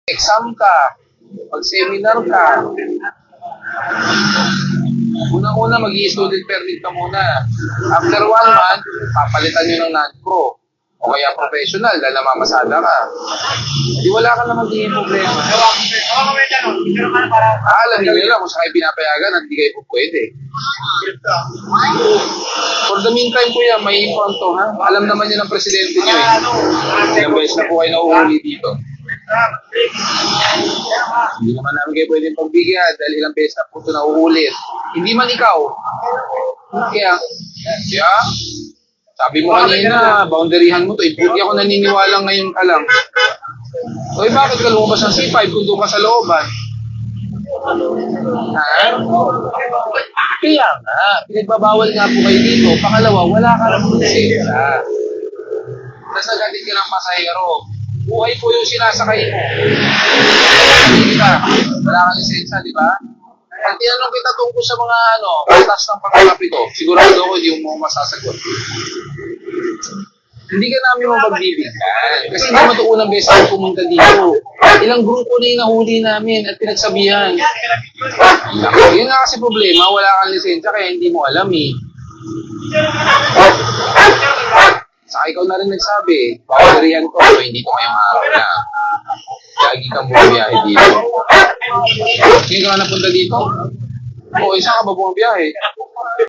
Exam ka, pag-seminar ka, unang-una mag-i-student permit ka muna. After 1 month, papalitan nyo ng non-pro. O kaya professional dahil namamasada ka. Di wala ka naman din yung problema. Alam nyo nila kung saan kayo pinapayagan at di kayo po pwede. For the meantime po yan, may imponto ha. Alam naman yun ng presidente nyo eh. Ilang beses na po kayo nauuli dito. Hindi naman namin kayo pwedeng pagbigyan dahil ilang beses na po ito nauulit. Hindi man ikaw. Kaya, sabi mo kanina, boundaryhan mo to. Buti ako naniniwala ngayon ka lang. Oy, bakit ka lumabas ng C5 kung doon ka sa looban? Ha? Kaya nga, pinagbabawal nga po kayo dito. Pangalawa, wala ka lang lisensya. Nasagalit ka ng pasahero. Buhay po yung sinasakay mo. Wala kang lisensya, di ba? Pag tinanong kita tungkol sa mga batas ng pagkakapito, sigurado ako hindi mo masasagot. Hindi ka namin mapagbibigyan. Kasi hindi naman ito unang beses na pumunta dito. Ilang grupo na yung nahuli namin at pinagsabihan. Yun nga kasi problema, wala kang lisensya kaya hindi mo alam eh. Saka ikaw na rin nagsabi, boundary-an ko, so hindi ko kayong na lagi kang bumiyahe dito. Hindi ka na napunta dito? Oo, isa ka ba bumiyahe?